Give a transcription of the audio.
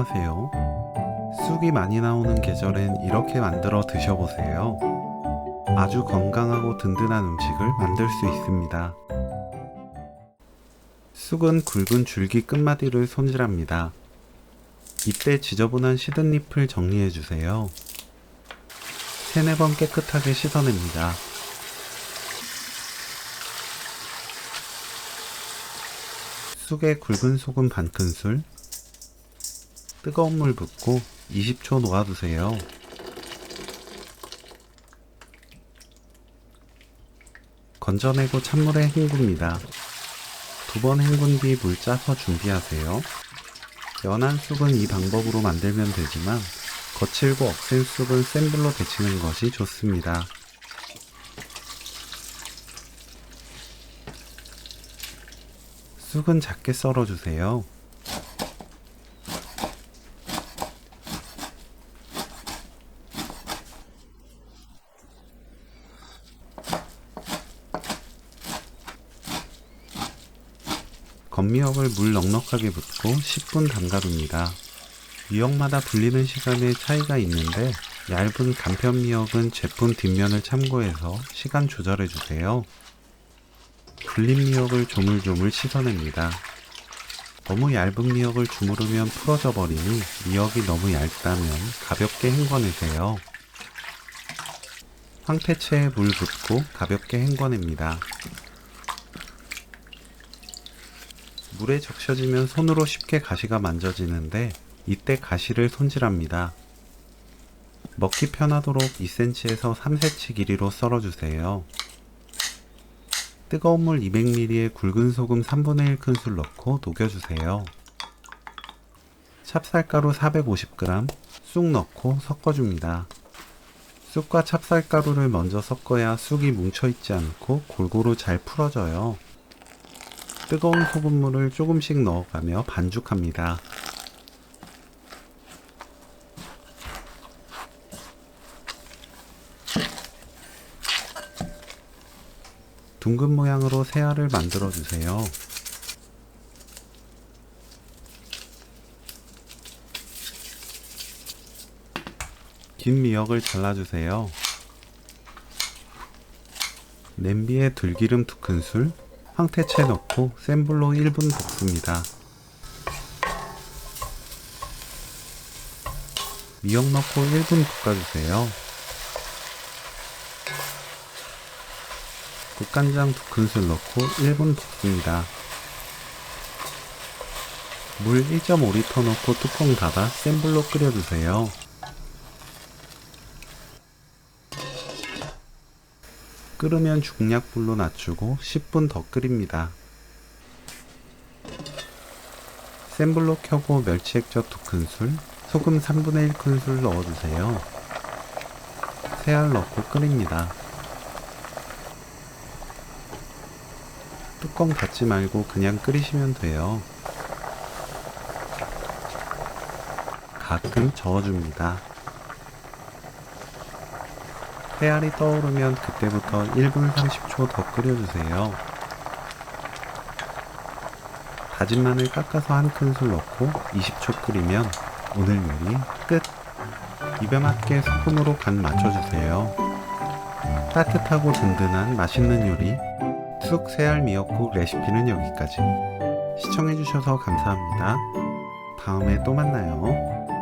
안녕하세요. 쑥이 많이 나오는 계절엔 이렇게 만들어 드셔보세요. 아주 건강하고 든든한 음식을 만들 수 있습니다. 쑥은 굵은 줄기 끝마디를 손질합니다. 이때 지저분한 시든잎을 정리해주세요. 3-4번 깨끗하게 씻어냅니다. 쑥에 굵은 소금 반큰술, 뜨거운 물 붓고 20초 놓아두세요. 건져내고 찬물에 헹굽니다. 2번 헹군 뒤 물 짜서 준비하세요. 연한 쑥은 이 방법으로 만들면 되지만 거칠고 억센 쑥은 센 불로 데치는 것이 좋습니다. 쑥은 작게 썰어주세요. 겉미역을 물 넉넉하게 붓고 10분 담가둡니다. 미역마다 불리는 시간에 차이가 있는데 얇은 간편 미역은 제품 뒷면을 참고해서 시간 조절해주세요. 불린 미역을 조물조물 씻어냅니다. 너무 얇은 미역을 주무르면 풀어져 버리니 미역이 너무 얇다면 가볍게 헹궈내세요. 황태채에 물 붓고 가볍게 헹궈냅니다. 물에 적셔지면 손으로 쉽게 가시가 만져지는데 이때 가시를 손질합니다. 먹기 편하도록 2cm에서 3cm 길이로 썰어주세요. 뜨거운 물 200ml에 굵은 소금 1/3 큰술 넣고 녹여주세요. 찹쌀가루 450g, 쑥 넣고 섞어줍니다. 쑥과 찹쌀가루를 먼저 섞어야 쑥이 뭉쳐있지 않고 골고루 잘 풀어져요. 뜨거운 소금물을 조금씩 넣어가며 반죽합니다. 둥근 모양으로 새알을 만들어 주세요. 긴 미역을 잘라주세요. 냄비에 들기름 2큰술, 황태채 넣고 센 불로 1분 볶습니다. 미역 넣고 1분 볶아주세요. 국간장 2큰술 넣고 1분 볶습니다. 물 1.5L 넣고 뚜껑 닫아 센 불로 끓여주세요. 끓으면 중약불로 낮추고 10분 더 끓입니다. 센 불로 켜고 멸치액젓 2큰술, 소금 1/3 큰술 넣어주세요. 새알 넣고 끓입니다. 뚜껑 닫지 말고 그냥 끓이시면 돼요. 가끔 저어줍니다. 새알이 떠오르면 그때부터 1분 30초 더 끓여주세요. 다진 마늘 깎아서 1큰술 넣고 20초 끓이면 오늘 요리 끝! 입에 맞게 소금으로 간 맞춰주세요. 따뜻하고 든든한 맛있는 요리 쑥 새알 미역국 레시피는 여기까지. 시청해주셔서 감사합니다. 다음에 또 만나요.